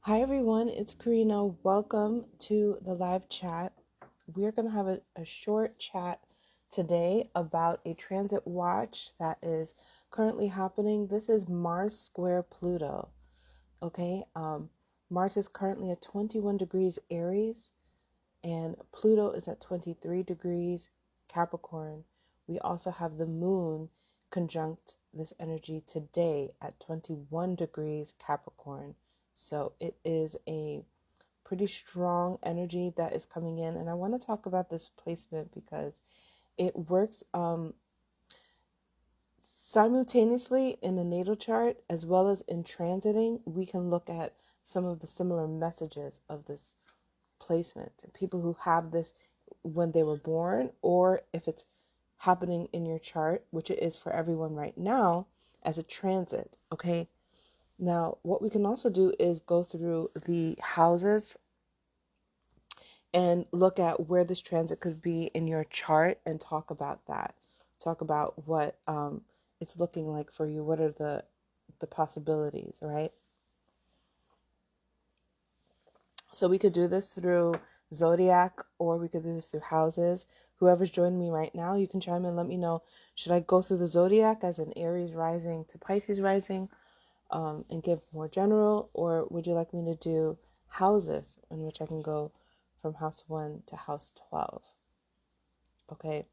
Hi everyone, it's Karina. Welcome to the live chat. We're going to have a short chat today about a transit watch that is currently happening. This is Mars square Pluto. Okay, Mars is currently at 21 degrees Aries and Pluto is at 23 degrees Capricorn. We also have the moon conjunct this energy today at 21 degrees Capricorn. So it is a pretty strong energy that is coming in. And I want to talk about this placement because it works simultaneously in a natal chart as well as in transiting. We can look at some of the similar messages of this placement. People who have this when they were born, or if it's happening in your chart, which it is for everyone right now, as a transit. Okay. Now, what we can also do is go through the houses and look at where this transit could be in your chart and talk about that. Talk about what it's looking like for you. What are the possibilities, right? So we could do this through zodiac or we could do this through houses. Whoever's joining me right now, you can chime in. Let me know. Should I go through the zodiac as an Aries rising to Pisces rising and give more general, or would you like me to do houses in which I can go from house 1 to house 12? Okay.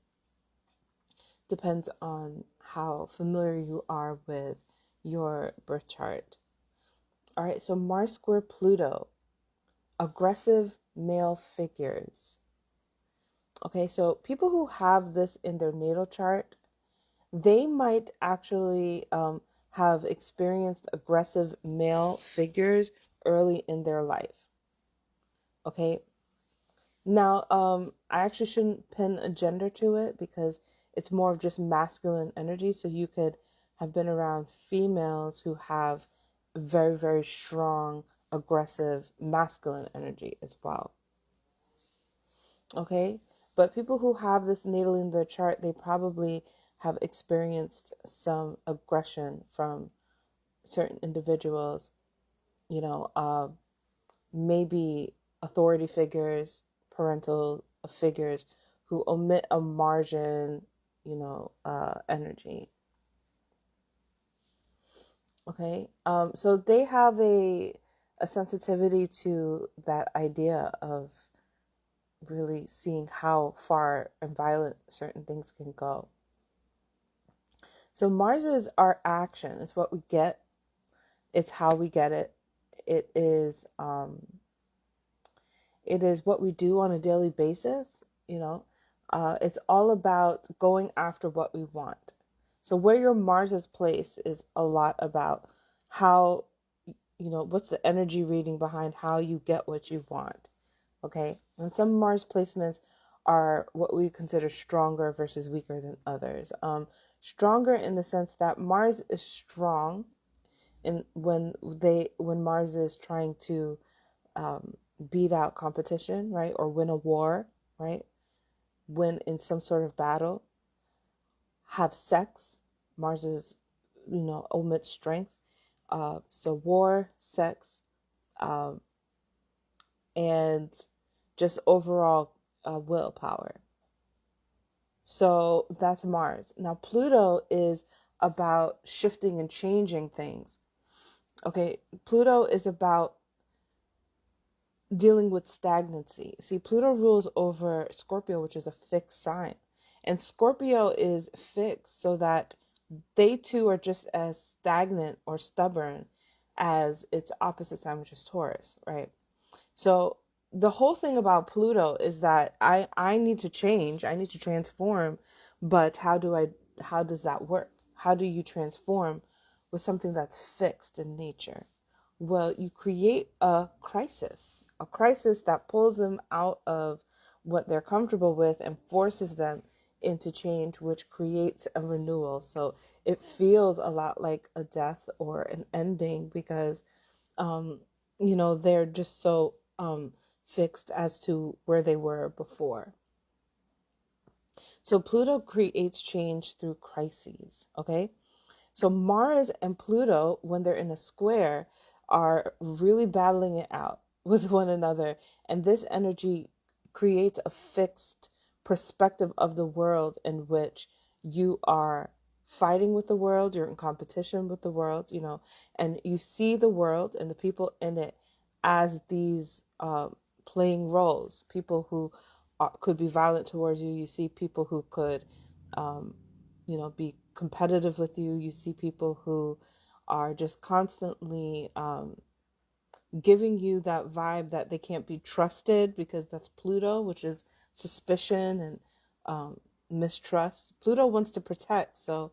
Depends on how familiar you are with your birth chart. All right. So Mars square Pluto, aggressive male figures. Okay, so people who have this in their natal chart, they might actually have experienced aggressive male figures early in their life. Okay, now I actually shouldn't pin a gender to it because it's more of just masculine energy. So you could have been around females who have very, very strong, aggressive, masculine energy as well. Okay, but people who have this natally in their chart, they probably have experienced some aggression from certain individuals, you know, maybe authority figures, parental figures who omit a margin, energy. Okay, so they have a sensitivity to that idea of really seeing how far and violent certain things can go. So Mars is our action. It's what we get. It's how we get it. It is it is what we do on a daily basis, it's all about going after what we want. So where your Mars is placed is a lot about how, what's the energy reading behind how you get what you want. Okay. And some Mars placements are what we consider stronger versus weaker than others. Stronger in the sense that Mars is strong in when Mars is trying to beat out competition, right? Or win a war, right? Win in some sort of battle, have sex. Mars is, omit strength. So war, sex, um, and just overall willpower. So that's Mars. Now, Pluto is about shifting and changing things. Okay, Pluto is about dealing with stagnancy. See, Pluto rules over Scorpio, which is a fixed sign. And Scorpio is fixed so that they too are just as stagnant or stubborn as its opposite sign, which is Taurus, right? So the whole thing about Pluto is that I need to change, I need to transform, but how does that work? How do you transform with something that's fixed in nature? Well, you create a crisis that pulls them out of what they're comfortable with and forces them into change, which creates a renewal. So it feels a lot like a death or an ending because, they're just so fixed as to where they were before. So Pluto creates change through crises, okay? So Mars and Pluto, when they're in a square, are really battling it out with one another. And this energy creates a fixed perspective of the world in which you are fighting with the world, you're in competition with the world, and you see the world and the people in it as these playing roles. People who could be violent towards you. You see people who could, um, be competitive with you. You see people who are just constantly giving you that vibe that they can't be trusted, because that's Pluto, which is suspicion and mistrust. Pluto wants to protect, so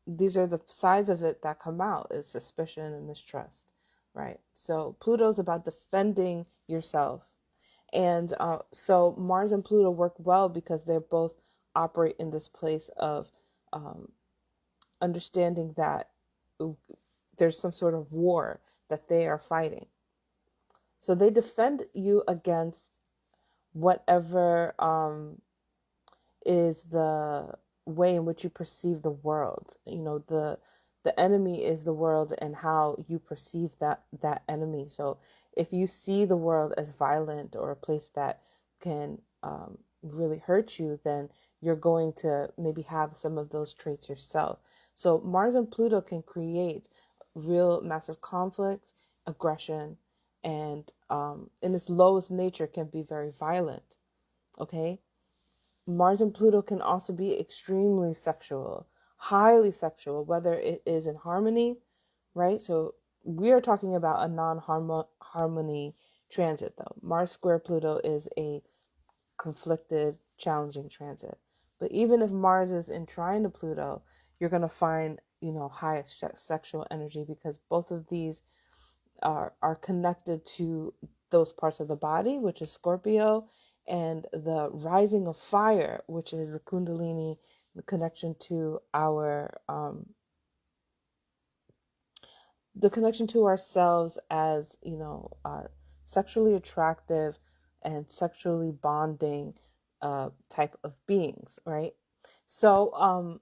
these are the sides of it that come out, is suspicion and mistrust, right? So Pluto's about defending yourself. And so Mars and Pluto work well because they're both operate in this place of um, understanding that there's some sort of war that they are fighting. So they defend you against whatever is the way in which you perceive the world. The enemy is the world and how you perceive that enemy. So if you see the world as violent or a place that can really hurt you, then you're going to maybe have some of those traits yourself. So Mars and Pluto can create real massive conflicts, aggression, and in its lowest nature can be very violent. Okay. Mars and Pluto can also be extremely sexual, highly sexual, whether it is in harmony, right? So we are talking about a non-harmony transit, though. Mars square Pluto is a conflicted, challenging transit. But even if Mars is in trine to Pluto, you're going to find, high sexual energy, because both of these are connected to those parts of the body, which is Scorpio, and the rising of fire, which is the Kundalini, the connection to ourselves as sexually attractive and sexually bonding type of beings, right? So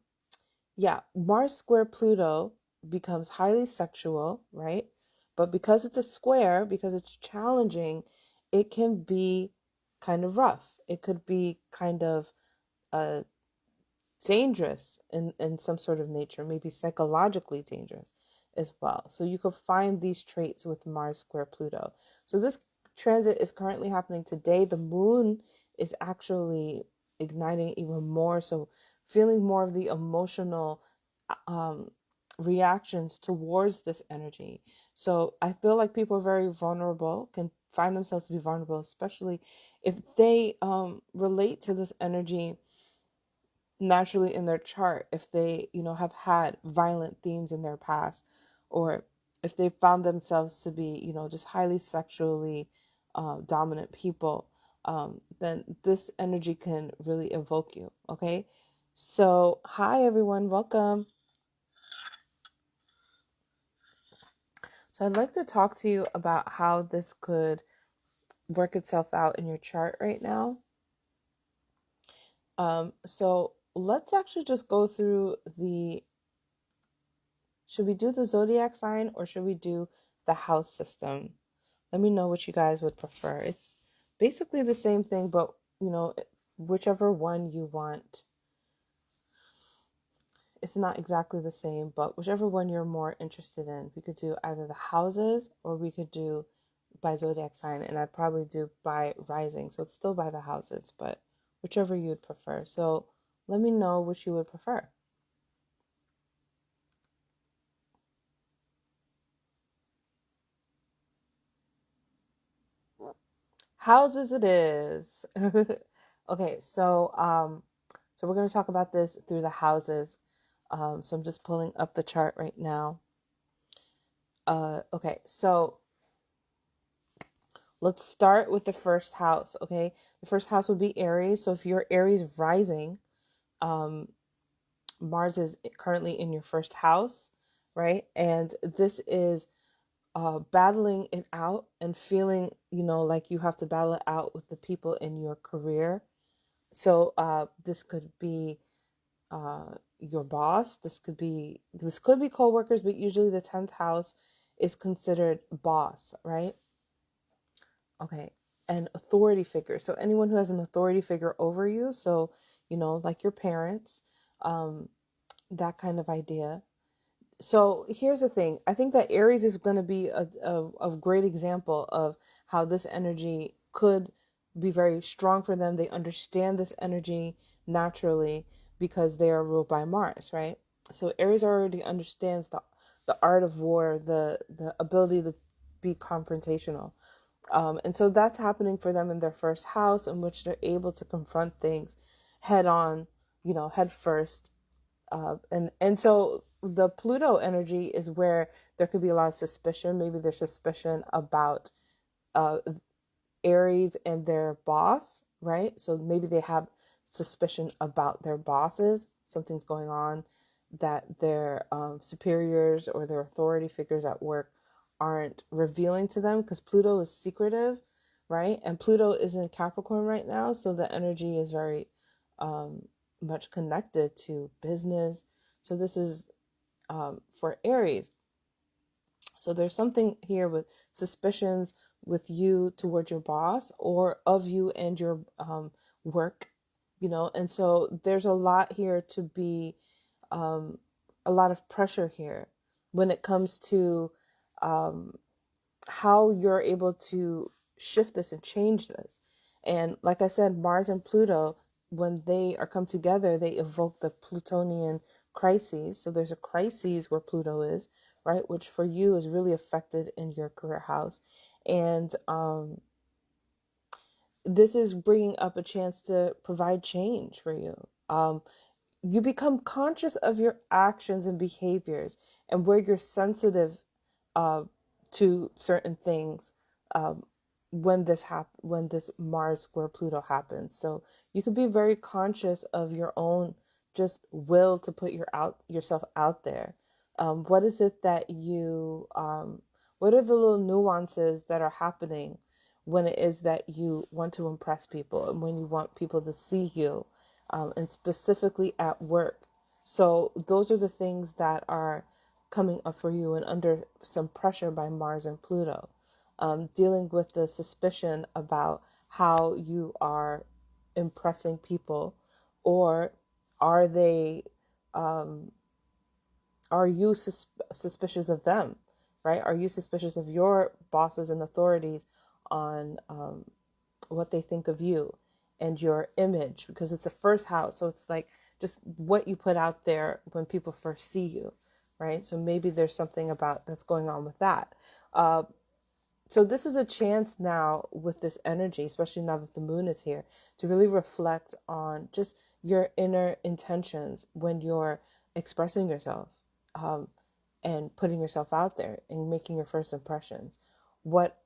yeah, Mars square Pluto becomes highly sexual, right? But because it's a square, because it's challenging, it can be kind of rough. It could be kind of uh, dangerous in some sort of nature, maybe psychologically dangerous as well. So you could find these traits with Mars square Pluto. So this transit is currently happening today. The moon is actually igniting even more. So feeling more of the emotional um, reactions towards this energy. So I feel like people are very vulnerable, can find themselves to be vulnerable, especially if they relate to this energy naturally in their chart, if they have had violent themes in their past, or if they found themselves to be just highly sexually dominant people, then this energy can really evoke you. Okay, so hi everyone, welcome. So I'd like to talk to you about how this could work itself out in your chart right now. So let's actually just go through should we do the zodiac sign or should we do the house system? Let me know what you guys would prefer. It's basically the same thing, but whichever one you want. It's not exactly the same, but whichever one you're more interested in. We could do either the houses or we could do by zodiac sign, and I'd probably do by rising. So it's still by the houses, but whichever you would prefer. So let me know which you would prefer. Houses it is. Okay, so we're going to talk about this through the houses. So I'm just pulling up the chart right now. Okay, so let's start with the first house. Okay, the first house would be Aries. So if you're Aries rising, Mars is currently in your first house, right? And this is battling it out and feeling, like you have to battle it out with the people in your career. So this could be your boss. This could be coworkers, but usually the 10th house is considered boss, right? Okay. And authority figure. So anyone who has an authority figure over you, so, like your parents, that kind of idea. So here's the thing. I think that Aries is going to be a great example of how this energy could be very strong for them. They understand this energy naturally because they are ruled by Mars, right? So Aries already understands the art of war, the ability to be confrontational. And so that's happening for them in their first house, in which they're able to confront things head on, head first. And so the Pluto energy is where there could be a lot of suspicion. Maybe there's suspicion about uh, Aries and their boss, right? So maybe they have suspicion about their bosses. Something's going on that their superiors or their authority figures at work aren't revealing to them, because Pluto is secretive, right? And Pluto is in Capricorn right now, so the energy is very much connected to business. So this is for Aries. So there's something here with suspicions with you towards your boss, or of you and your work, and so there's a lot here to be, a lot of pressure here when it comes to how you're able to shift this and change this. And like I said, Mars and Pluto, when they are come together, they evoke the Plutonian crises. So there's a crisis where Pluto is, right, which for you is really affected in your career house. And this is bringing up a chance to provide change for you. You become conscious of your actions and behaviors, and where you're sensitive uh, to certain things um, when this Mars square Pluto happens. So you can be very conscious of your own just will to put yourself out there. What is it that what are the little nuances that are happening when it is that you want to impress people and when you want people to see you, and specifically at work? So those are the things that are coming up for you and under some pressure by Mars and Pluto, dealing with the suspicion about how you are impressing people, or are they, are you suspicious of them, right? Are you suspicious of your bosses and authorities on what they think of you and your image? Because it's a first house, so it's like just what you put out there when people first see you, right? So maybe there's something about that's going on with that. So this is a chance now with this energy, especially now that the moon is here, to really reflect on just your inner intentions when you're expressing yourself, um, and putting yourself out there and making your first impressions. What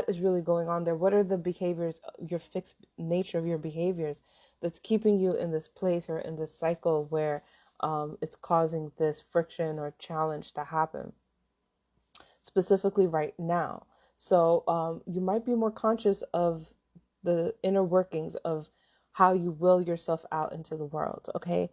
is really going on there? What are the behaviors, your fixed nature of your behaviors that's keeping you in this place or in this cycle where it's causing this friction or challenge to happen, specifically right now? So you might be more conscious of the inner workings of how you will yourself out into the world, okay?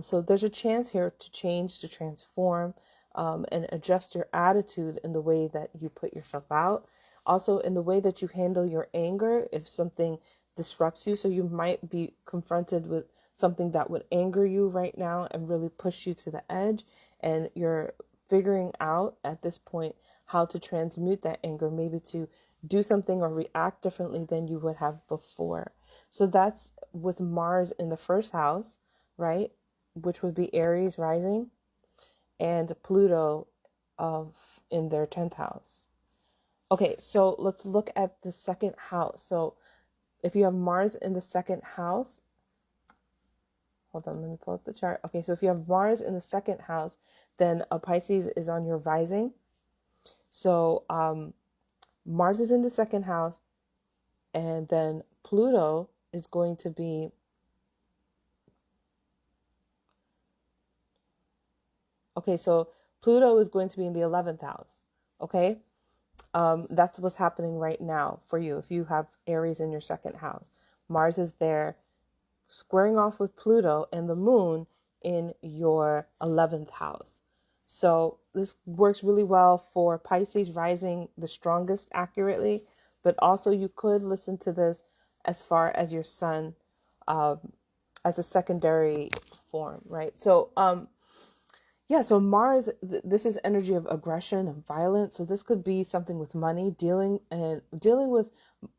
So there's a chance here to change, to transform, and adjust your attitude in the way that you put yourself out. Also, in the way that you handle your anger, if something disrupts you. So you might be confronted with something that would anger you right now and really push you to the edge. And you're figuring out at this point how to transmute that anger, maybe to do something or react differently than you would have before. So that's with Mars in the first house, right? Which would be Aries rising, and Pluto in their 10th house. Okay, so let's look at the second house. So if you have Mars in the second house, hold on, let me pull up the chart. Okay, so if you have Mars in the second house, then a Pisces is on your rising. So Mars is in the second house, and then Pluto is going to be, okay, so Pluto is going to be in the 11th house, okay? That's what's happening right now for you. If you have Aries in your second house, Mars is there squaring off with Pluto and the moon in your 11th house. So this works really well for Pisces rising the strongest accurately, but also you could listen to this as far as your sun, as a secondary form, right? So, yeah, so Mars, this is energy of aggression and violence. So this could be something with money, dealing with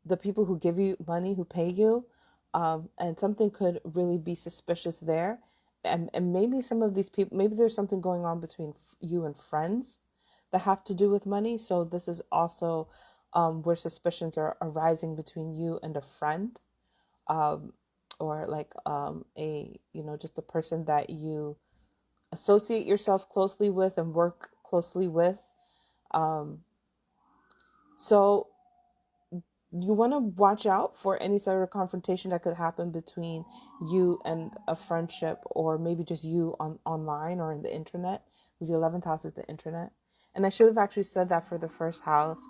the people who give you money, who pay you, and something could really be suspicious there. And maybe some of these people, maybe there's something going on between you and friends that have to do with money. So this is also where suspicions are arising between you and a friend, um, or like just a person that you associate yourself closely with and work closely with. Um, so you want to watch out for any sort of confrontation that could happen between you and a friendship, or maybe just you online or in the internet, because the 11th house is the internet. And I should have actually said that for the first house,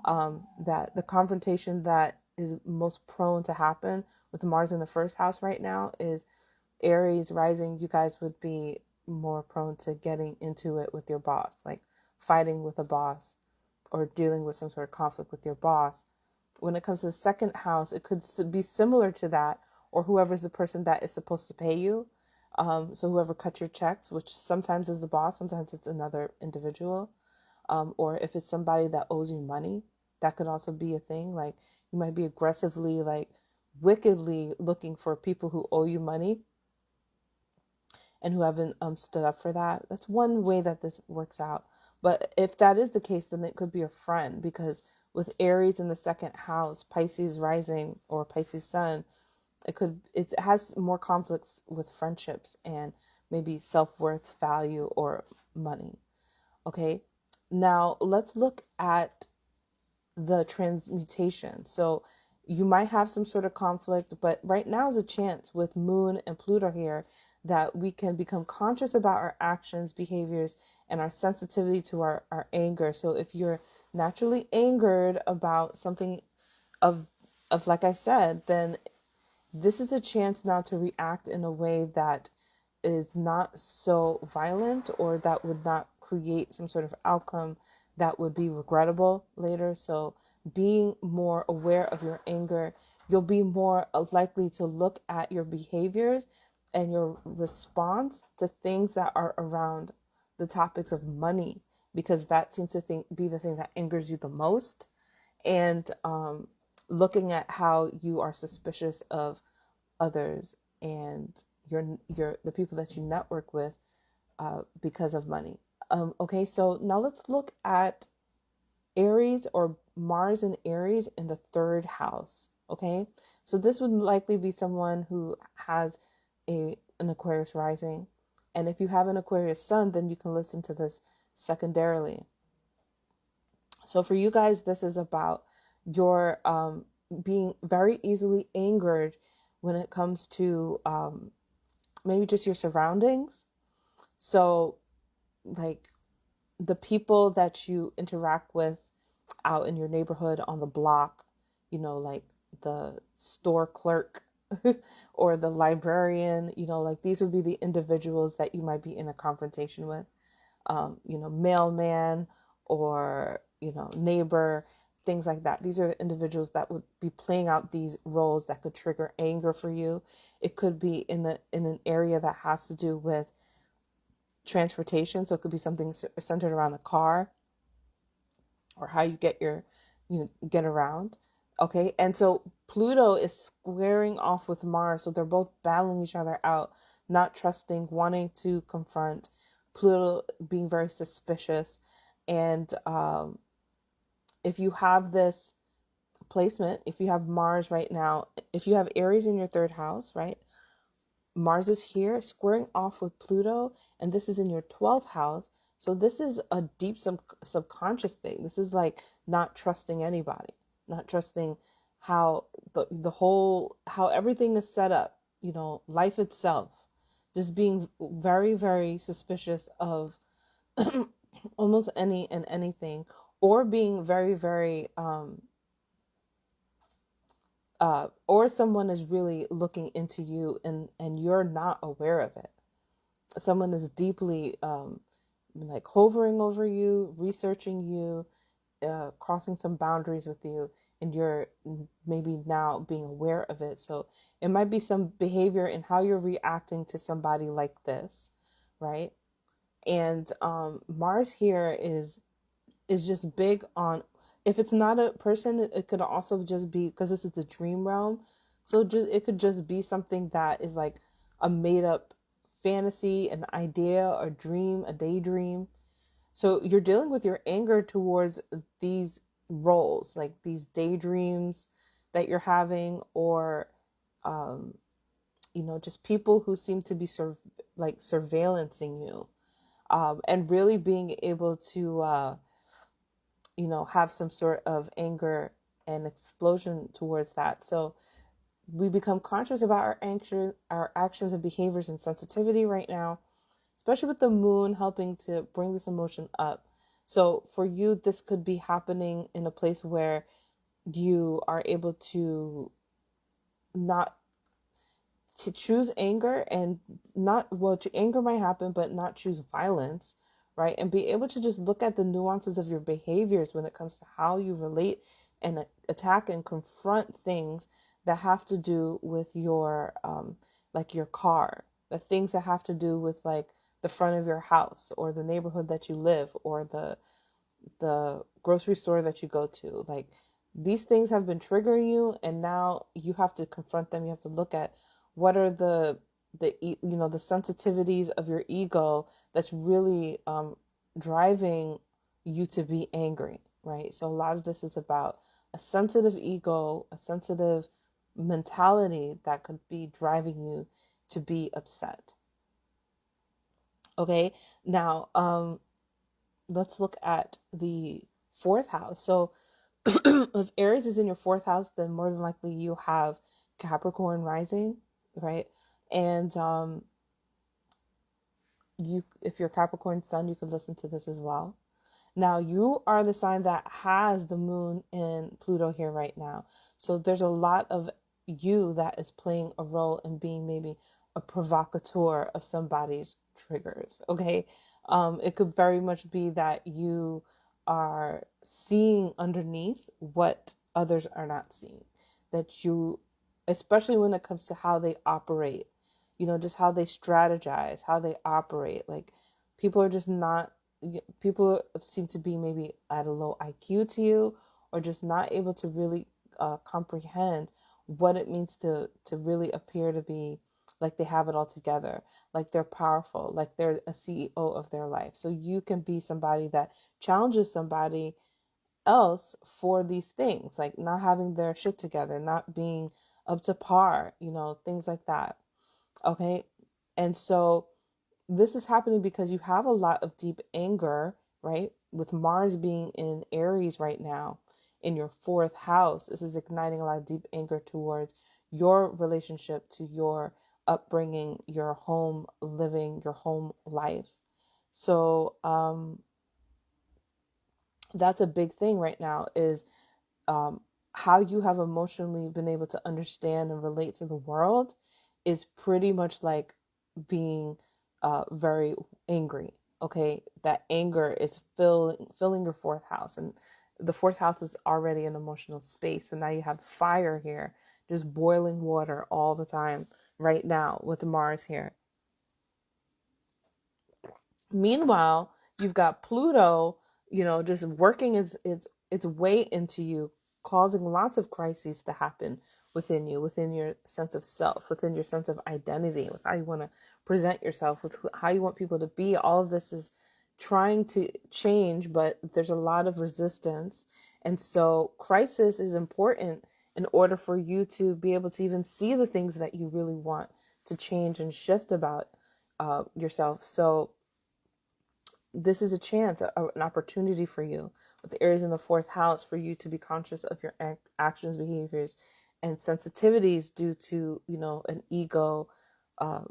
that the confrontation that is most prone to happen with Mars in the first house right now is Aries rising. You guys would be more prone to getting into it with your boss, like fighting with a boss or dealing with some sort of conflict with your boss. When it comes to the second house, it could be similar to that, or whoever's the person that is supposed to pay you. So whoever cuts your checks, which sometimes is the boss, sometimes it's another individual. Or if it's somebody that owes you money, that could also be a thing. Like you might be aggressively, like wickedly looking for people who owe you money and who haven't stood up for that. That's one way that this works out. But if that is the case, then it could be a friend, because with Aries in the second house, Pisces rising or Pisces Sun, it has more conflicts with friendships and maybe self-worth, value, or money. Okay, now let's look at the transmutation. So you might have some sort of conflict, but right now is a chance with Moon and Pluto here that we can become conscious about our actions, behaviors, and our sensitivity to our anger. So if you're naturally angered about something of like I said, then this is a chance now to react in a way that is not so violent, or that would not create some sort of outcome that would be regrettable later. So being more aware of your anger, you'll be more likely to look at your behaviors and your response to things that are around the topics of money, because that seems to be the thing that angers you the most. And looking at how you are suspicious of others and the people that you network with because of money. Okay, so now let's look at Aries, or Mars and Aries in the third house. Okay, so this would likely be someone who has an Aquarius rising, and if you have an Aquarius Sun, then you can listen to this secondarily. So for you guys, this is about your being very easily angered when it comes to maybe just your surroundings. So like the people that you interact with out in your neighborhood, on the block, like the store clerk or the librarian, like these would be the individuals that you might be in a confrontation with. Mailman, or, neighbor, things like that. These are the individuals that would be playing out these roles that could trigger anger for you. It could be in an area that has to do with transportation. So it could be something centered around the car, or how you get around. Okay. And so Pluto is squaring off with Mars. So they're both battling each other out, not trusting, wanting to confront. Pluto being very suspicious. And if you have this placement, if you have Mars right now, if you have Aries in your third house, right? Mars is here squaring off with Pluto, and this is in your 12th house. So this is a deep subconscious thing. This is like not trusting anybody, not trusting how how everything is set up, life itself, just being very, very suspicious of almost any and anything, or being very, very or someone is really looking into you, and you're not aware of it. Someone is deeply like hovering over you, researching you, crossing some boundaries with you, and you're maybe now being aware of it. So it might be some behavior in how you're reacting to somebody like this, right? And Mars here is just big on, if it's not a person, it could also just be, because this is the dream realm, so just it could just be something that is like a made up fantasy, an idea, a dream, a daydream. So you're dealing with your anger towards these roles, like these daydreams that you're having, or um just people who seem to be like surveillancing you, and really being able to have some sort of anger and explosion towards that. So we become conscious about our actions and behaviors and sensitivity right now, especially with the moon helping to bring this emotion up. So for you, this could be happening in a place where you are able to not to choose anger, and not, well, to anger might happen, but not choose violence, right? And be able to just look at the nuances of your behaviors when it comes to how you relate and attack and confront things that have to do with your like your car, the things that have to do with like the front of your house, or the neighborhood that you live, or the grocery store that you go to. Like, these things have been triggering you, and now you have to confront them. You have to look at what are the sensitivities of your ego that's really driving you to be angry, right? So a lot of this is about a sensitive ego, a sensitive mentality that could be driving you to be upset. Okay, now let's look at the fourth house. So if Aries is in your fourth house, then more than likely you have Capricorn rising, right? And if you're Capricorn Sun, you could listen to this as well. Now, you are the sign that has the moon in Pluto here right now. So there's a lot of you that is playing a role in being maybe a provocateur of somebody's triggers, okay? It could very much be that you are seeing underneath what others are not seeing. That you, especially when it comes to how they operate, just how they strategize, how they operate. Like, people are just not, people seem to be maybe at a low IQ to you, or just not able to really comprehend what it means to really appear to be like they have it all together, like they're powerful, like they're a CEO of their life. So you can be somebody that challenges somebody else for these things, like not having their shit together, not being up to par, things like that. Okay. And so this is happening because you have a lot of deep anger, right? With Mars being in Aries right now in your fourth house, this is igniting a lot of deep anger towards your relationship, to your upbringing, your home living, your home life. So that's a big thing right now, is how you have emotionally been able to understand and relate to the world is pretty much like being very angry. Okay, that anger is filling your fourth house, and the fourth house is already an emotional space. So now you have fire here, just boiling water all the time right now with Mars here. Meanwhile, you've got Pluto, just working its way into you, causing lots of crises to happen within you, within your sense of self, within your sense of identity, with how you want to present yourself, with how you want people to be. All of this is trying to change, but there's a lot of resistance. And so crisis is important in order for you to be able to even see the things that you really want to change and shift about yourself. So this is a chance, an opportunity for you with the Aries in the fourth house, for you to be conscious of your actions, behaviors, and sensitivities due to, uh,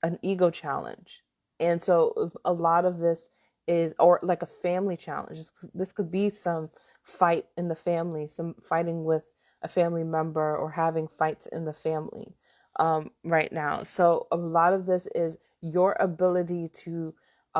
an ego challenge. And so a lot of this is, or like a family challenge. This could be some fight in the family, some fighting with a family member, or having fights in the family right now. So a lot of this is your ability to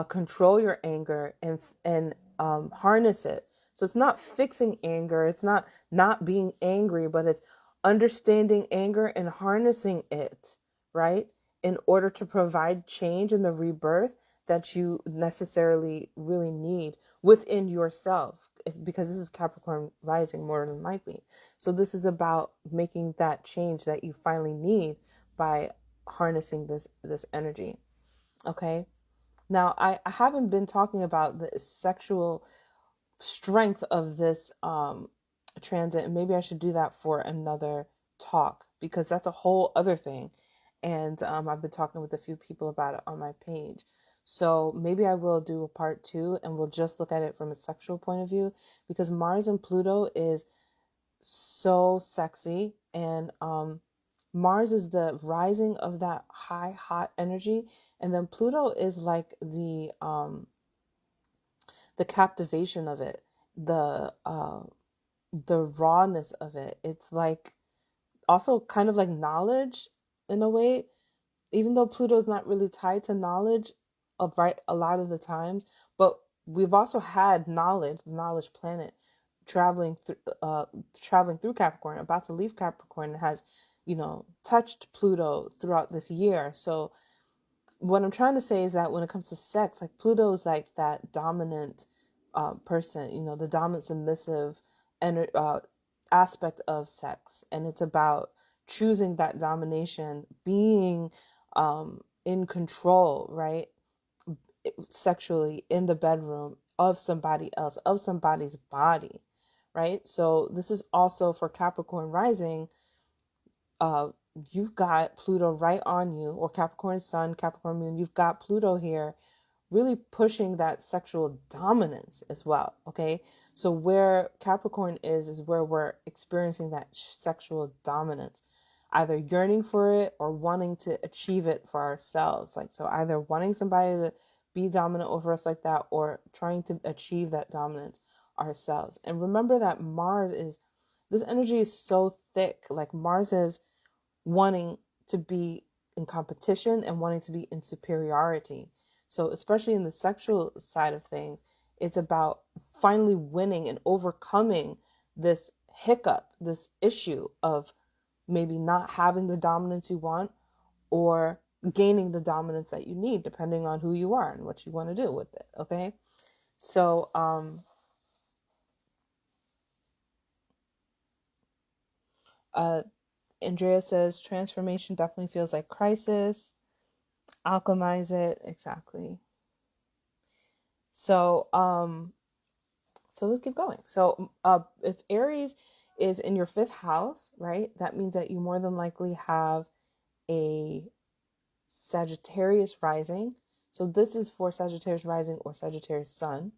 control your anger and harness it. So it's not fixing anger, it's not being angry, but it's understanding anger and harnessing it, right? In order to provide change in the rebirth that you necessarily really need within yourself, because this is Capricorn rising more than likely. So this is about making that change that you finally need by harnessing this energy. Okay. Now, I haven't been talking about the sexual strength of this transit, and maybe I should do that for another talk, because that's a whole other thing. And I've been talking with a few people about it on my page. So maybe I will do a part 2, and we'll just look at it from a sexual point of view, because Mars and Pluto is so sexy. And Mars is the rising of that high, hot energy. And then Pluto is like the captivation of it, the rawness of it. It's like also kind of like knowledge in a way, even though Pluto's not really tied to knowledge of right a lot of the times, but we've also had knowledge, the knowledge planet, traveling through Capricorn, about to leave Capricorn, and has, touched Pluto throughout this year. So what I'm trying to say is that when it comes to sex, like Pluto is like that dominant person, the dominant submissive aspect of sex. And it's about choosing that domination, being in control, right? Sexually in the bedroom of somebody else, of somebody's body, right? So this is also for Capricorn rising. You've got Pluto right on you, or Capricorn Sun, Capricorn Moon. You've got Pluto here really pushing that sexual dominance as well. Okay. So where Capricorn is where we're experiencing that sexual dominance, either yearning for it or wanting to achieve it for ourselves. Like, so either wanting somebody to be dominant over us like that, or trying to achieve that dominance ourselves. And remember that this energy is so thick. Like Mars is wanting to be in competition and wanting to be in superiority. So especially in the sexual side of things, it's about finally winning and overcoming this hiccup, this issue of maybe not having the dominance you want, or gaining the dominance that you need, depending on who you are and what you want to do with it. Okay. So, Andrea says transformation definitely feels like crisis. Alchemize it. Exactly. So, so let's keep going. So, if Aries is in your 5th house, right, that means that you more than likely have a Sagittarius rising. So this is for Sagittarius rising or Sagittarius Sun.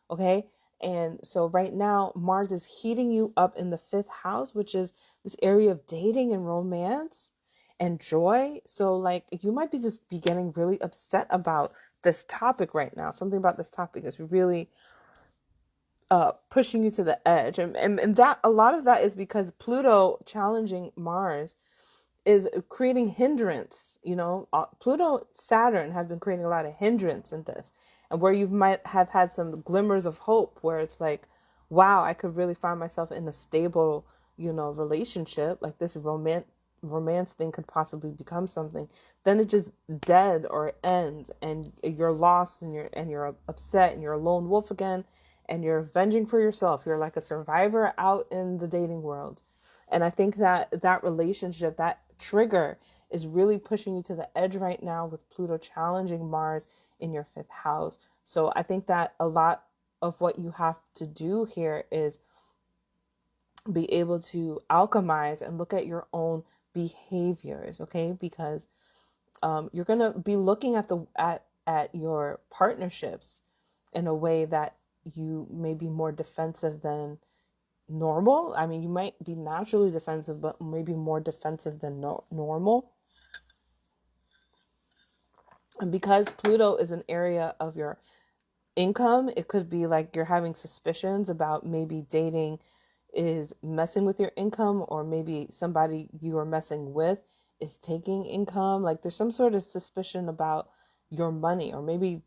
Okay. And so right now, Mars is heating you up in the 5th house, which is this area of dating and romance and joy. So like you might be getting really upset about this topic right now. Something about this topic is really pushing you to the edge. And that a lot of that is because Pluto challenging Mars is creating hindrance. Pluto, Saturn have been creating a lot of hindrance in this, and where you might have had some glimmers of hope, where it's like, wow, I could really find myself in a stable, relationship, like this romance thing could possibly become something. Then it just dead, or it ends, and you're lost, and you're upset, and you're a lone wolf again, and you're avenging for yourself. You're like a survivor out in the dating world. And I think that relationship, that trigger, is really pushing you to the edge right now, with Pluto challenging Mars in your 5th house. So I think that a lot of what you have to do here is be able to alchemize and look at your own behaviors, okay? Because you're going to be looking at your partnerships in a way that you may be more defensive than normal. I mean, you might be naturally defensive, but maybe more defensive than normal. And because Pluto is an area of your income, it could be like you're having suspicions about maybe dating is messing with your income, or maybe somebody you are messing with is taking income. Like there's some sort of suspicion about your money, or maybe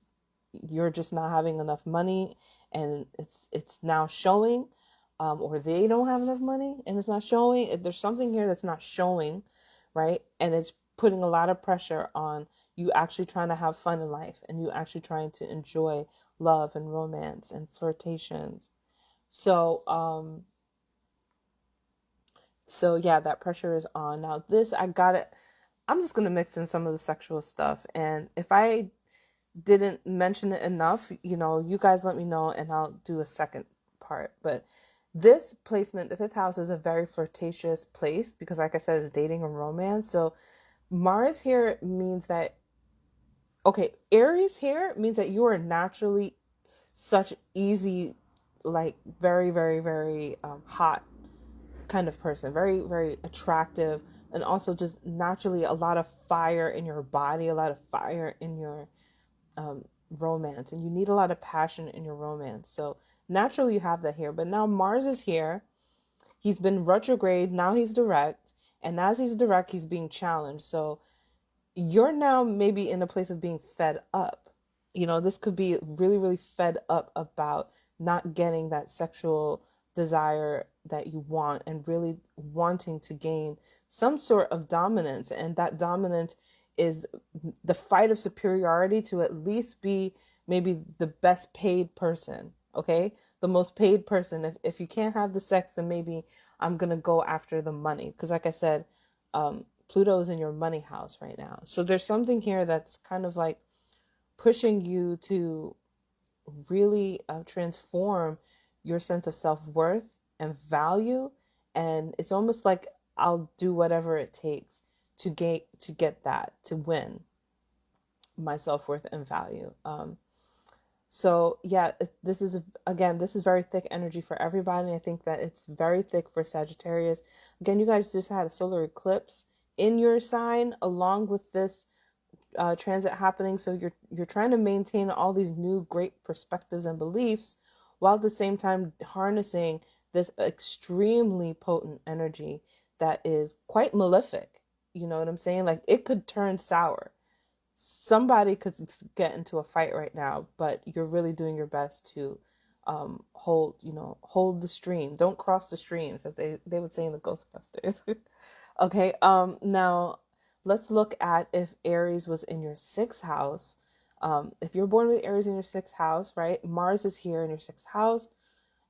you're just not having enough money and it's now showing, or they don't have enough money and it's not showing. If there's something here that's not showing, right, and it's putting a lot of pressure on you actually trying to have fun in life and you actually trying to enjoy love and romance and flirtations. So yeah, that pressure is on. Now this, I got it. I'm just going to mix in some of the sexual stuff. And if I didn't mention it enough, you guys let me know and I'll do a second part. But this placement, the fifth house, is a very flirtatious place because, like I said, it's dating and romance. So Mars here means that, okay, Aries here means that you are naturally such easy, like very, very, very hot kind of person, very, very attractive, and also just naturally a lot of fire in your body, a lot of fire in your romance, and you need a lot of passion in your romance. So naturally you have that here. But now Mars is here. He's been retrograde, now he's direct, and as he's direct, he's being challenged. So you're now maybe in a place of being fed up. This could be really, really fed up about not getting that sexual desire that you want and really wanting to gain some sort of dominance. And that dominance is the fight of superiority to at least be maybe the best paid person, okay? The most paid person. If you can't have the sex, then maybe I'm going to go after the money. Because like I said, Pluto is in your money house right now. So there's something here that's kind of like pushing you to really transform your sense of self-worth and value. And it's almost like I'll do whatever it takes to get that, to win my self-worth and value. So yeah, this is very thick energy for everybody. I think that it's very thick for Sagittarius. Again, you guys just had a solar eclipse in your sign along with this transit happening. So you're trying to maintain all these new great perspectives and beliefs while at the same time harnessing this extremely potent energy that is quite malefic. You know what I'm saying? Like it could turn sour. Somebody could get into a fight right now, but you're really doing your best to hold the stream. Don't cross the streams, that they would say in the Ghostbusters. Okay, now let's look at if Aries was in your sixth house. If you're born with Aries in your sixth house, right? Mars is here in your sixth house.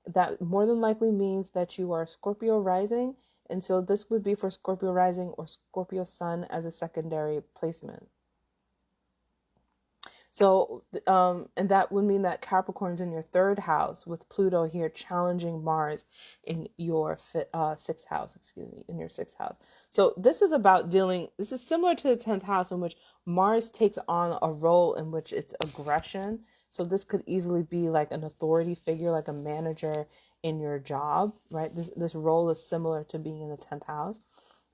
That more than likely means that you are Scorpio rising. And so this would be for Scorpio rising or Scorpio Sun as a secondary placement. So, and that would mean that Capricorn's in your third house with Pluto here challenging Mars in your sixth house, in your sixth house. So this is about this is similar to the 10th house in which Mars takes on a role in which it's aggression. So this could easily be like an authority figure, like a manager in your job, right? This role is similar to being in the 10th house.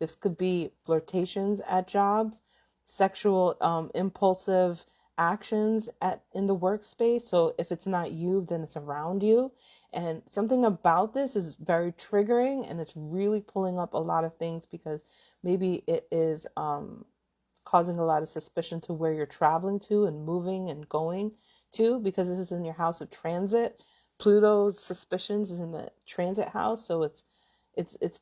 This could be flirtations at jobs, sexual impulsive actions in the workspace. So if it's not you, then it's around you. And something about this is very triggering, and it's really pulling up a lot of things because maybe it is causing a lot of suspicion to where you're traveling to and moving and going to, because this is in your house of transit. Pluto's suspicions is in the transit house. So it's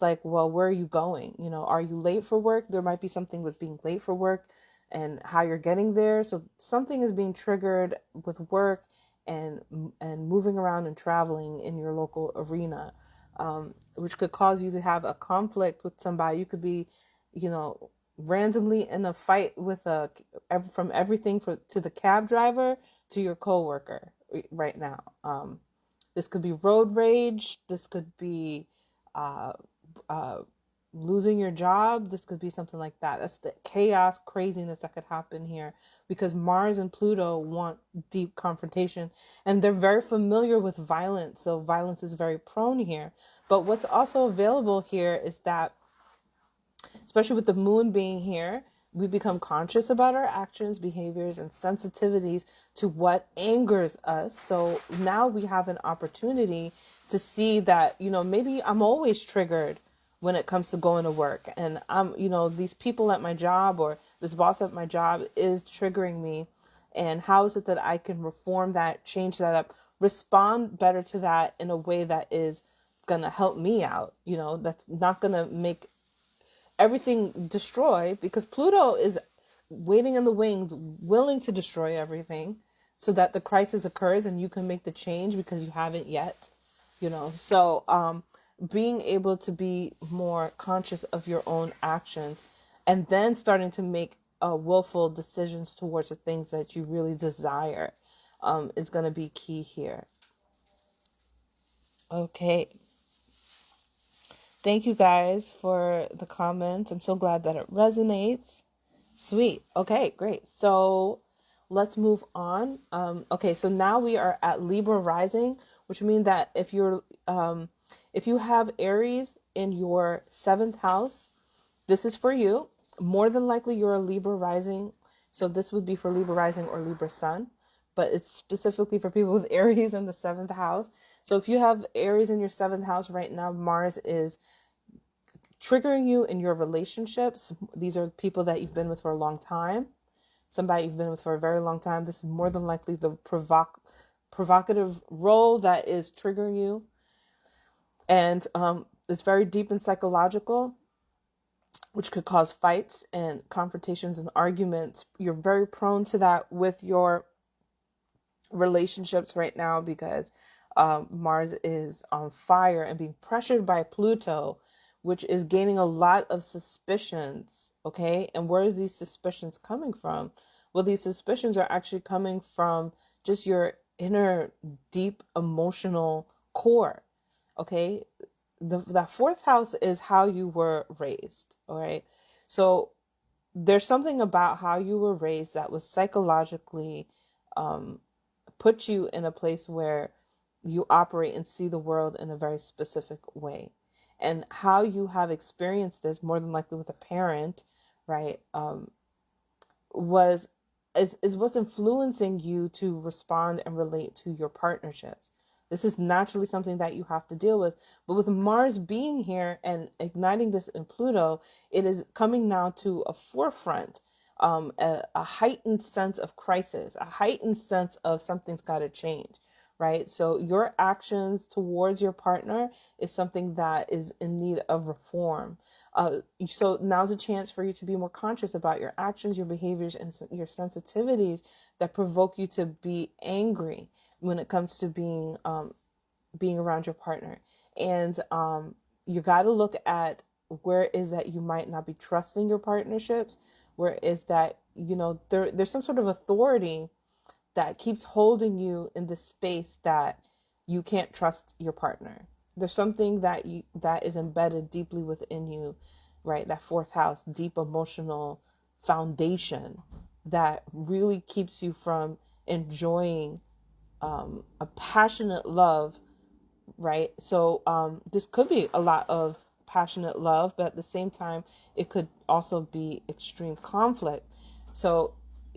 like, well, where are you going? Are you late for work? There might be something with being late for work and how you're getting there. So something is being triggered with work and moving around and traveling in your local arena, which could cause you to have a conflict with somebody. You could be, randomly in a fight with from everything to the cab driver to your coworker right now. This could be road rage. This could be losing your job. This could be something like that. That's the chaos, craziness that could happen here because Mars and Pluto want deep confrontation and they're very familiar with violence. So violence is very prone here. But what's also available here is that, especially with the moon being here, we become conscious about our actions, behaviors, and sensitivities to what angers us. So now we have an opportunity to see that, maybe I'm always triggered when it comes to going to work. And these people at my job or this boss at my job is triggering me. And how is it that I can reform that, change that up, respond better to that in a way that is going to help me out, that's not going to make everything destroy, because Pluto is waiting in the wings, willing to destroy everything so that the crisis occurs and you can make the change because you haven't yet, So being able to be more conscious of your own actions and then starting to make willful decisions towards the things that you really desire is going to be key here. Okay. Thank you guys for the comments. I'm so glad that it resonates. Sweet. Okay, great. So let's move on. Okay, so now we are at Libra rising, which means that if you have Aries in your 7th house, this is for you. More than likely you're a Libra rising. So this would be for Libra rising or Libra Sun, but it's specifically for people with Aries in the 7th house. So if you have Aries in your 7th house right now, Mars is triggering you in your relationships. These are people that you've been with for a long time. Somebody you've been with for a very long time. This is more than likely the provocative role that is triggering you. And it's very deep and psychological, which could cause fights and confrontations and arguments. You're very prone to that with your relationships right now because Mars is on fire and being pressured by Pluto, which is gaining a lot of suspicions, okay? And where is these suspicions coming from? Well, these suspicions are actually coming from just your inner deep emotional core, okay? That 4th house is how you were raised, all right? So there's something about how you were raised that was psychologically put you in a place where you operate and see the world in a very specific way. And how you have experienced this, more than likely with a parent, right, is what's influencing you to respond and relate to your partnerships. This is naturally something that you have to deal with. But with Mars being here and igniting this in Pluto, it is coming now to a forefront, a heightened sense of crisis, a heightened sense of something's got to change. Right? So your actions towards your partner is something that is in need of reform. So now's a chance for you to be more conscious about your actions, your behaviors, and your sensitivities that provoke you to be angry when it comes to being around your partner. And you got to look at where is that you might not be trusting your partnerships, where is that, there's some sort of authority that keeps holding you in this space that you can't trust your partner. There's something that is embedded deeply within you, right? That 4th house, deep emotional foundation that really keeps you from enjoying a passionate love, right? So this could be a lot of passionate love, but at the same time, it could also be extreme conflict. So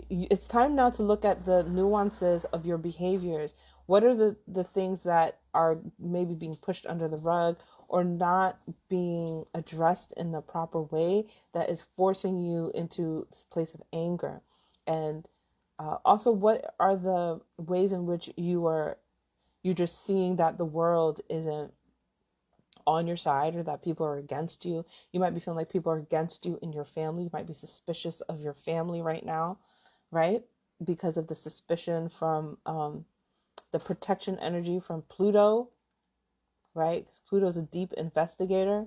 it's time now to look at the nuances of your behaviors. What are the things that are maybe being pushed under the rug or not being addressed in the proper way that is forcing you into this place of anger? And also, what are the ways in which you're just seeing that the world isn't on your side or that people are against you? You might be feeling like people are against you in your family. You might be suspicious of your family right now, right? Because of the suspicion from the protection energy from Pluto, right? Pluto's a deep investigator,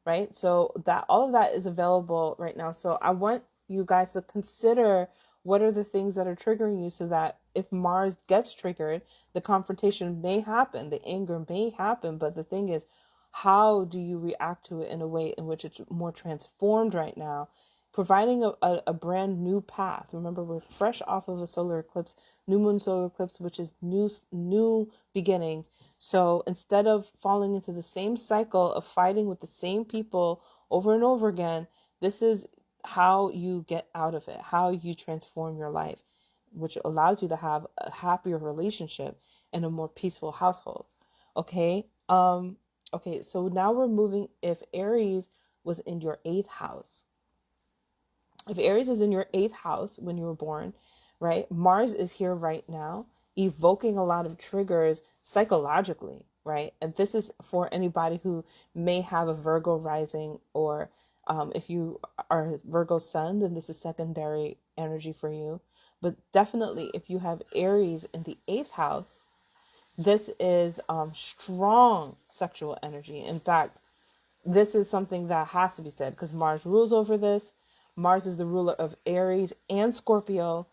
right? So that all of that is available right now. So I want you guys to consider what are the things that are triggering you so that if Mars gets triggered, the confrontation may happen, the anger may happen. But the thing is, how do you react to it in a way in which it's more transformed right now, providing a brand new path? Remember, we're fresh off of a solar eclipse, new moon solar eclipse, which is new beginnings. So instead of falling into the same cycle of fighting with the same people over and over again, this is how you get out of it, how you transform your life, which allows you to have a happier relationship and a more peaceful household. Okay. Okay. So now we're moving. If Aries was in your 8th house, if Aries is in your 8th house when you were born, right? Mars is here right now, evoking a lot of triggers psychologically, right? And this is for anybody who may have a Virgo rising, or if you are a Virgo Sun, then this is secondary energy for you. But definitely, if you have Aries in the eighth house, this is strong sexual energy. In fact, this is something that has to be said because Mars rules over this. Mars is the ruler of Aries and Scorpio.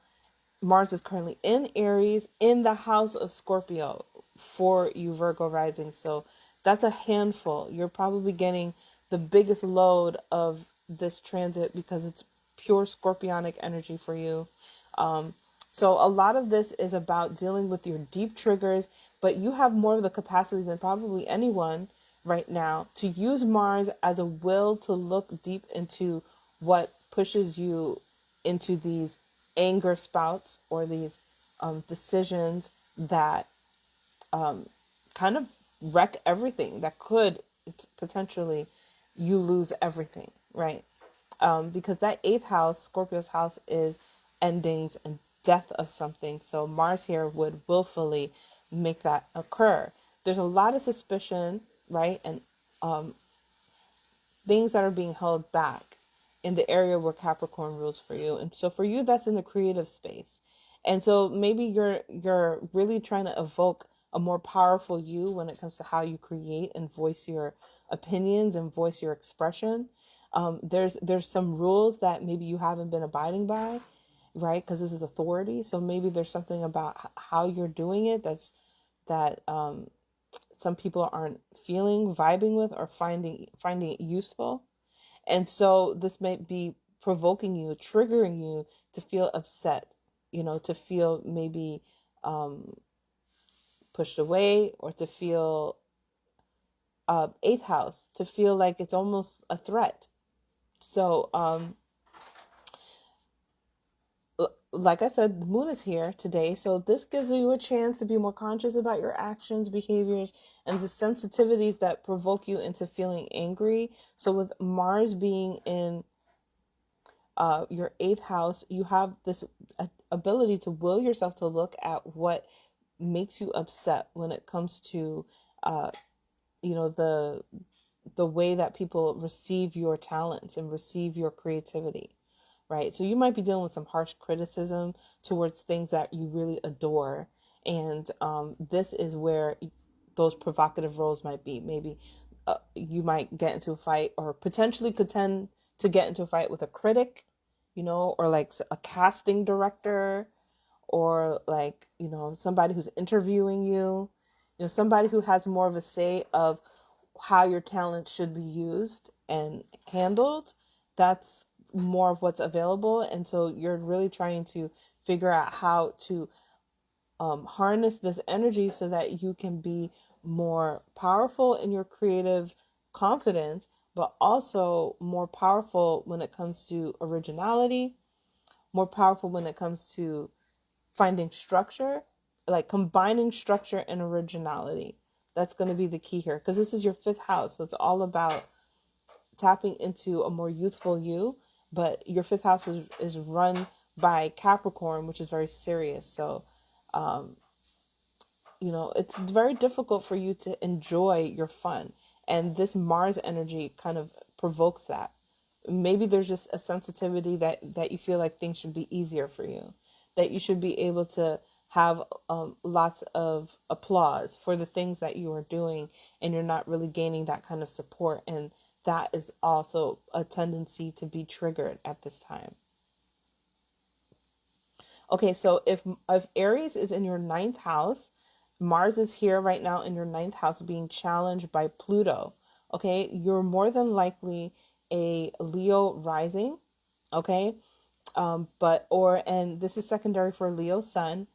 Mars is currently in Aries in the house of Scorpio for you Virgo rising. So that's a handful. You're probably getting the biggest load of this transit because it's pure scorpionic energy for you. So a lot of this is about dealing with your deep triggers, but you have more of the capacity than probably anyone right now to use Mars as a will to look deep into what pushes you into these anger spouts or these decisions that kind of wreck everything, that could potentially you lose everything, right? Because that eighth house, Scorpio's house, is endings and death of something. So Mars here would willfully make that occur. There's a lot of suspicion, right? And things that are being held back in the area where Capricorn rules for you. And so for you, that's in the creative space. And so maybe you're really trying to evoke a more powerful you when it comes to how you create and voice your opinions and voice your expression. There's some rules that maybe you haven't been abiding by, right? Because this is authority. So maybe there's something about how you're doing it that some people aren't vibing with, or finding it useful. And so this might be provoking you, triggering you to feel upset, to feel maybe pushed away, or to feel eighth house, to feel like it's almost a threat. So like I said, the moon is here today. So this gives you a chance to be more conscious about your actions, behaviors, and the sensitivities that provoke you into feeling angry. So with Mars being in your eighth house, you have this ability to will yourself to look at what makes you upset when it comes to, the way that people receive your talents and receive your creativity. Right. So you might be dealing with some harsh criticism towards things that you really adore. And this is where those provocative roles might be. Maybe you might get into a fight, or potentially could tend to get into a fight with a critic, or like a casting director, or like, somebody who's interviewing you, somebody who has more of a say of how your talent should be used and handled. That's more of what's available. And so you're really trying to figure out how to harness this energy so that you can be more powerful in your creative confidence, but also more powerful when it comes to originality, more powerful when it comes to finding structure, like combining structure and originality. That's going to be the key here, because this is your fifth house. So it's all about tapping into a more youthful you. But your fifth house is run by Capricorn, which is very serious. So, it's very difficult for you to enjoy your fun. And this Mars energy kind of provokes that. Maybe there's just a sensitivity that you feel like things should be easier for you, that you should be able to have lots of applause for the things that you are doing, and you're not really gaining that kind of support. And that is also a tendency to be triggered at this time. Okay, so if Aries is in your ninth house, Mars is here right now in your ninth house being challenged by Pluto. Okay, you're more than likely a Leo rising. Okay, and this is secondary for Leo Sun,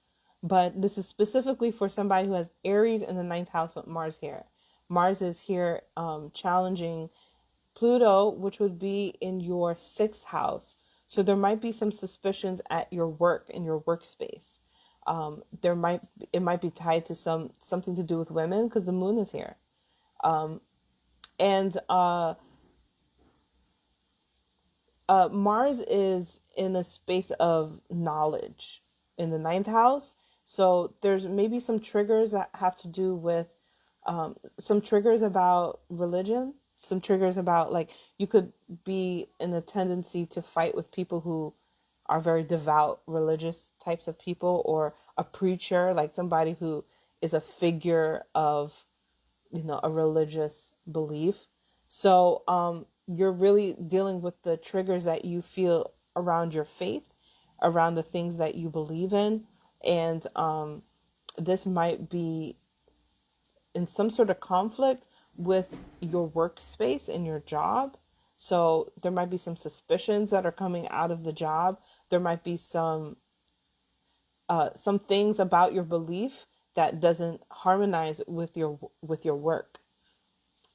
but this is specifically for somebody who has Aries in the ninth house with Mars here. Mars is here challenging Pluto, which would be in your sixth house. So there might be some suspicions at your work, in your workspace. It might be tied to something to do with women, because the moon is here. And Mars is in a space of knowledge, in the ninth house. So there's maybe some triggers that have to do with some triggers about religion, some triggers about like you could be in a tendency to fight with people who are very devout religious types of people, or a preacher, like somebody who is a figure of, you know, a religious belief. So you're really dealing with the triggers that you feel around your faith, around the things that you believe in. And this might be in some sort of conflict with your workspace and your job. So there might be some suspicions that are coming out of the job. There might be some things about your belief that doesn't harmonize with your work.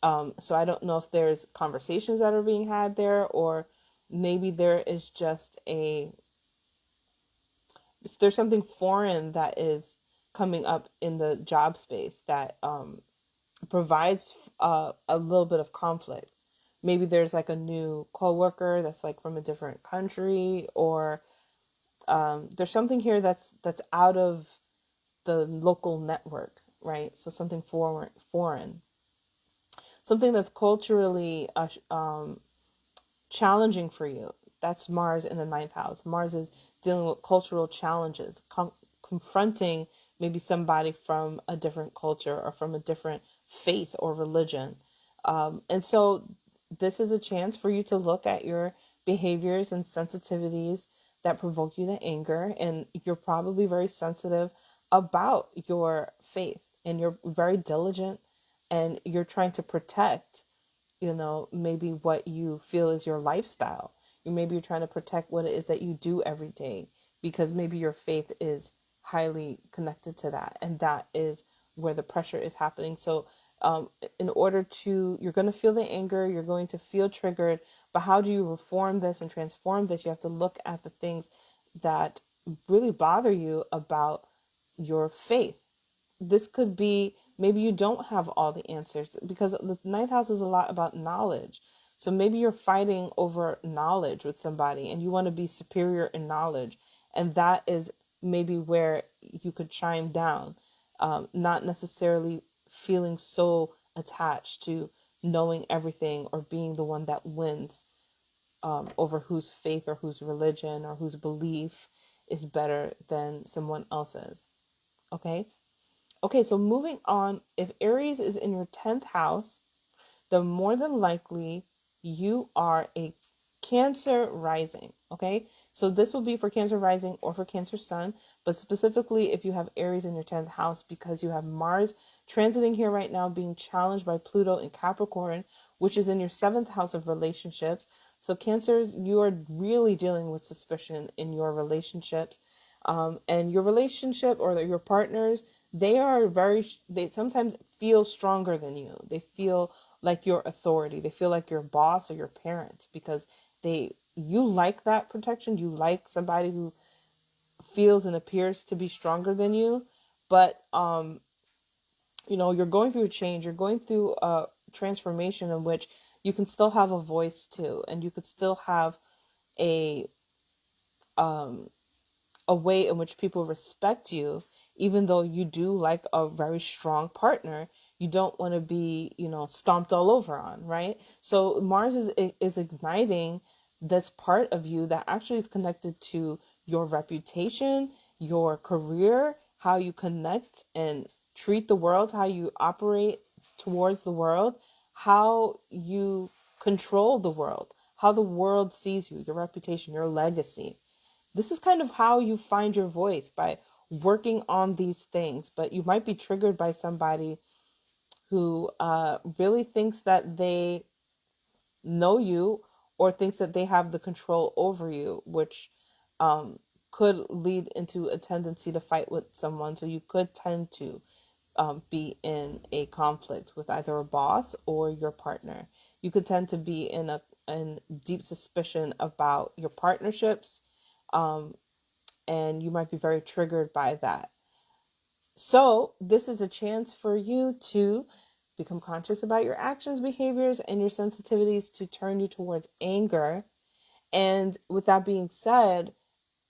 So I don't know if there's conversations that are being had there, or maybe there's something foreign that is coming up in the job space that provides a little bit of conflict. Maybe there's like a new coworker that's like from a different country, or there's something here that's out of the local network, right? So something foreign, something that's culturally challenging for you. That's Mars in the ninth house. Mars is dealing with cultural challenges, confronting maybe somebody from a different culture or from a different faith or religion. And so this is a chance for you to look at your behaviors and sensitivities that provoke you to anger. And you're probably very sensitive about your faith, and you're very diligent, and you're trying to protect, you know, maybe what you feel is your lifestyle. Maybe you're trying to protect what it is that you do every day, because maybe your faith is highly connected to that, and that is where the pressure is happening. So in order to, you're going to feel the anger, you're going to feel triggered, but how do you reform this and transform this? You have to look at the things that really bother you about your faith. This could be, maybe you don't have all the answers, because the ninth house is a lot about knowledge. So maybe you're fighting over knowledge with somebody and you want to be superior in knowledge. And that is maybe where you could chime down, not necessarily feeling so attached to knowing everything or being the one that wins over whose faith or whose religion or whose belief is better than someone else's. Okay? Okay, so moving on, if Aries is in your 10th house, then more than likely you are a Cancer rising. Okay, so this will be for Cancer rising or for Cancer sun, but specifically if you have Aries in your 10th house, because you have Mars transiting here right now, being challenged by Pluto in Capricorn, which is in your 7th house of relationships. So Cancers, you are really dealing with suspicion in your relationships, and your relationship or your partners, they sometimes feel stronger than you. They feel like your authority. They feel like your boss or your parents, because you like that protection. You like somebody who feels and appears to be stronger than you. But you know, you're going through a change, you're going through a transformation in which you can still have a voice too, and you could still have a um a way in which people respect you, even though you do like a very strong partner. You don't want to be, you know, stomped all over on, right? So Mars is igniting this part of you that actually is connected to your reputation, your career, how you connect and treat the world, how you operate towards the world, how you control the world, how the world sees you, your reputation, your legacy. This is kind of how you find your voice, by working on these things. But you might be triggered by somebody who really thinks that they know you, or thinks that they have the control over you, which could lead into a tendency to fight with someone. So you could tend to be in a conflict with either a boss or your partner. You could tend to be in deep suspicion about your partnerships, and you might be very triggered by that. So this is a chance for you to become conscious about your actions, behaviors, and your sensitivities to turn you towards anger. And with that being said,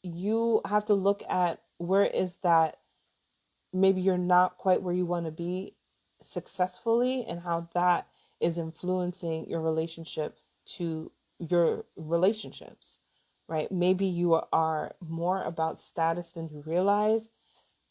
you have to look at where is that maybe you're not quite where you want to be successfully, and how that is influencing your relationship to your relationships, right? Maybe you are more about status than you realize,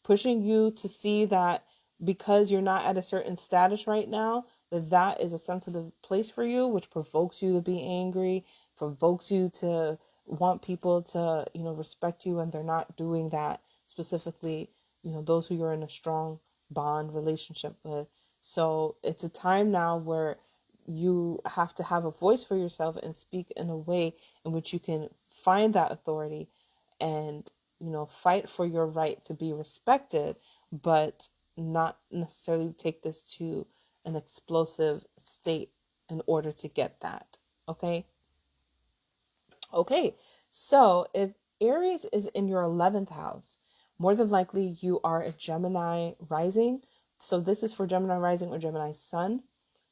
pushing you to see that because you're not at a certain status right now, that is a sensitive place for you, which provokes you to be angry, provokes you to want people to, respect you, and they're not doing that, specifically, those who you're in a strong bond relationship with. So it's a time now where you have to have a voice for yourself and speak in a way in which you can find that authority and, fight for your right to be respected, but not necessarily take this to an explosive state in order to get that. Okay. Okay. So if Aries is in your 11th house, more than likely you are a Gemini rising. So this is for Gemini rising or Gemini Sun,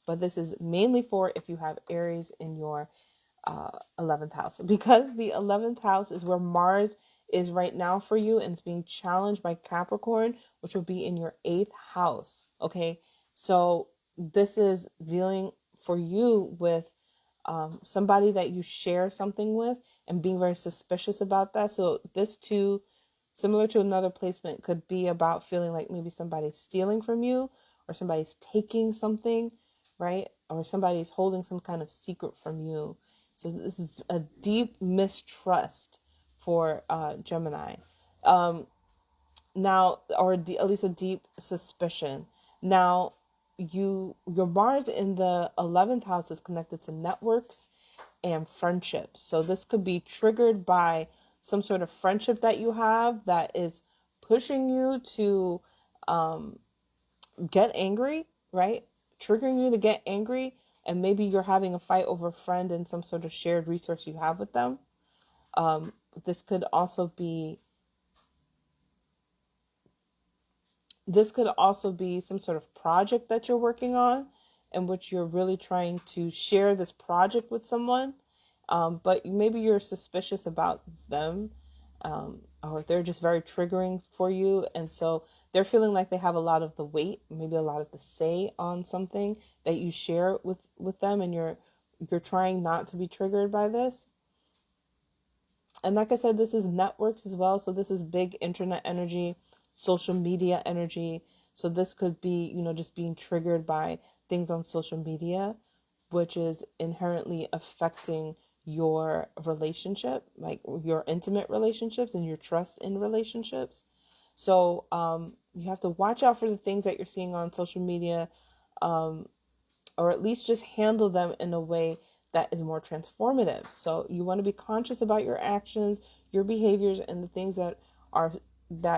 but this is mainly for if you have Aries in your 11th house, because the 11th house is where Mars is right now for you, and it's being challenged by Capricorn, which will be in your 8th house. Okay. So this is dealing for you with somebody that you share something with and being very suspicious about that. So this too, similar to another placement, could be about feeling like maybe somebody's stealing from you, or somebody's taking something, right? Or somebody's holding some kind of secret from you. So this is a deep mistrust for Gemini. Now, or at least a deep suspicion. Now, your Mars in the 11th house is connected to networks and friendships. So this could be triggered by some sort of friendship that you have that is pushing you to get angry, right? Triggering you to get angry, and maybe you're having a fight over a friend and some sort of shared resource you have with them. This could also be some sort of project that you're working on, in which you're really trying to share this project with someone, but maybe you're suspicious about them, or they're just very triggering for you, and so they're feeling like they have a lot of the weight, maybe a lot of the say on something that you share with them, and you're trying not to be triggered by this. And like I said, this is networks as well. So this is big internet energy, social media energy. So this could be, just being triggered by things on social media, which is inherently affecting your relationship, like your intimate relationships and your trust in relationships. So you have to watch out for the things that you're seeing on social media, or at least just handle them in a way that is more transformative. So you want to be conscious about your actions, your behaviors, and the things that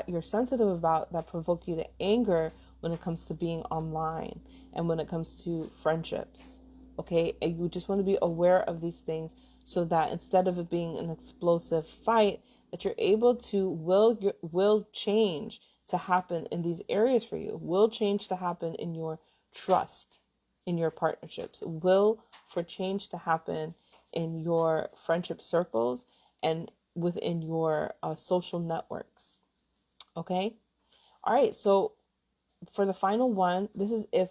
you're sensitive about that provoke you to anger when it comes to being online and when it comes to friendships. Okay, and you just want to be aware of these things, so that instead of it being an explosive fight, that you're able to will change to happen in these areas for you. Will change to happen in your trust, in your partnerships. Will for change to happen in your friendship circles and within your social networks. Okay. All right. So for the final one, this is if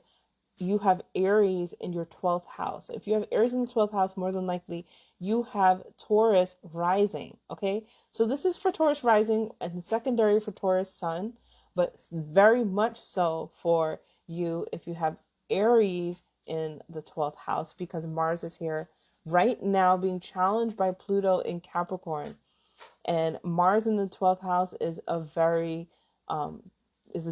you have Aries in your 12th house. If you have Aries in the 12th house, more than likely you have Taurus rising. Okay. So this is for Taurus rising and secondary for Taurus Sun, but very much so for you if you have Aries in the 12th house, because Mars is here right now being challenged by Pluto in Capricorn. And Mars in the 12th house is a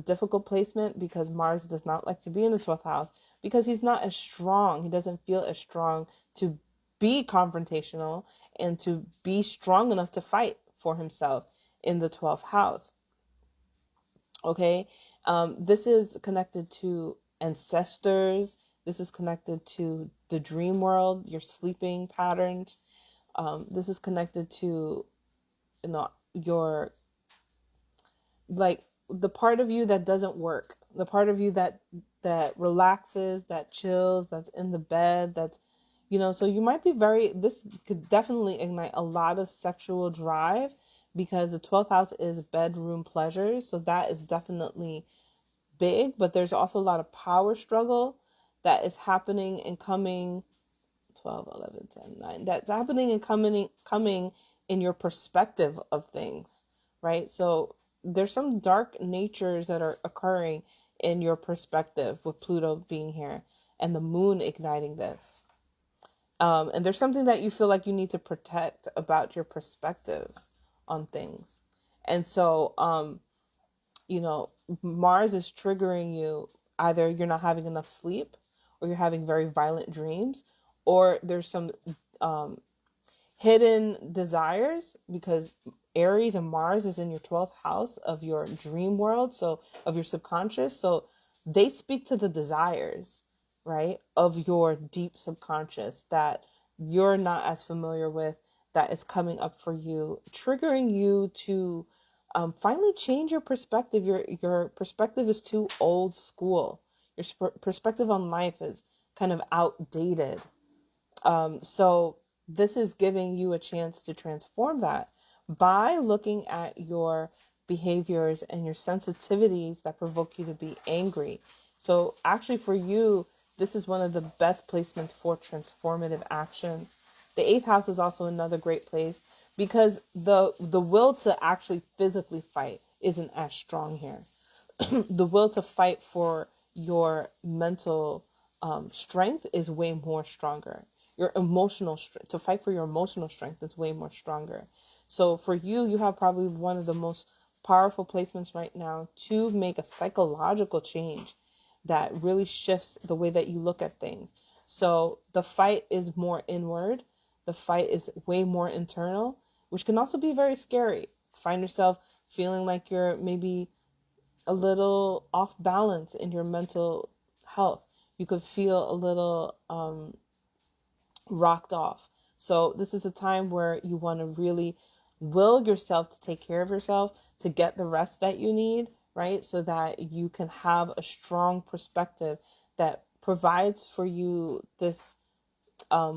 difficult placement, because Mars does not like to be in the 12th house, because he's not as strong. He doesn't feel as strong to be confrontational and to be strong enough to fight for himself in the 12th house. Okay. This is connected to ancestors. This is connected to the dream world, your sleeping patterns. This is connected to, your, like, the part of you that doesn't work, the part of you that relaxes, that chills, that's in the bed, that's, so you might be this could definitely ignite a lot of sexual drive, because the 12th house is bedroom pleasures. So that is definitely big, but there's also a lot of power struggle that is happening and coming. 12, 11, 10, 9. That's happening and coming in your perspective of things, right? So there's some dark natures that are occurring in your perspective with Pluto being here and the moon igniting this. And there's something that you feel like you need to protect about your perspective on things. And so, you know, Mars is triggering you. Either you're not having enough sleep, or you're having very violent dreams, or there's some hidden desires, because Aries and Mars is in your 12th house of your dream world, so of your subconscious. So they speak to the desires, right, of your deep subconscious that you're not as familiar with, that is coming up for you, triggering you to finally change your perspective. Your perspective is too old school. Your perspective on life is kind of outdated. So this is giving you a chance to transform that by looking at your behaviors and your sensitivities that provoke you to be angry. So actually for you, this is one of the best placements for transformative action. The 8th house is also another great place because the will to actually physically fight isn't as strong here. The will to fight for your mental strength is way more stronger. Your emotional strength, to fight for your emotional strength, is way more stronger. So for you, you have probably one of the most powerful placements right now to make a psychological change that really shifts the way that you look at things. So the fight is more inward. The fight is way more internal, which can also be very scary. Find yourself feeling like you're maybe a little off balance in your mental health. You could feel a little rocked off. So this is a time where you want to really will yourself to take care of yourself, to get the rest that you need, right? So that you can have a strong perspective that provides for you this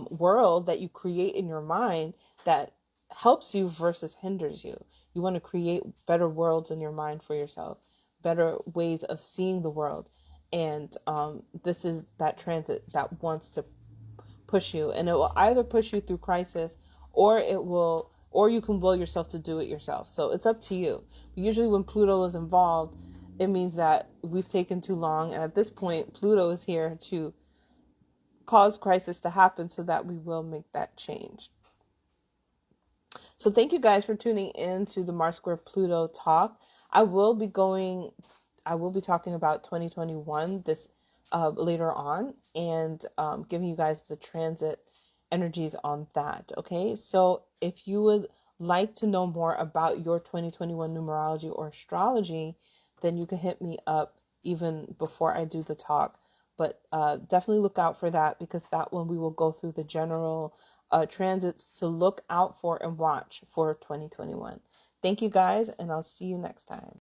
world that you create in your mind that helps you versus hinders you. You want to create better worlds in your mind for yourself, better ways of seeing the world. And this is that transit that wants to push you, and it will either push you through crisis, or you can will yourself to do it yourself. So it's up to you. Usually when Pluto is involved, it means that we've taken too long, and at this point Pluto is here to cause crisis to happen so that we will make that change. So thank you guys for tuning in to the Mars Square Pluto talk. I will be talking about 2021 this later on, and giving you guys the transit energies on that. Okay, so if you would like to know more about your 2021 numerology or astrology, then you can hit me up even before I do the talk. But definitely look out for that, because that one we will go through the general transits to look out for and watch for 2021. Thank you guys, and I'll see you next time.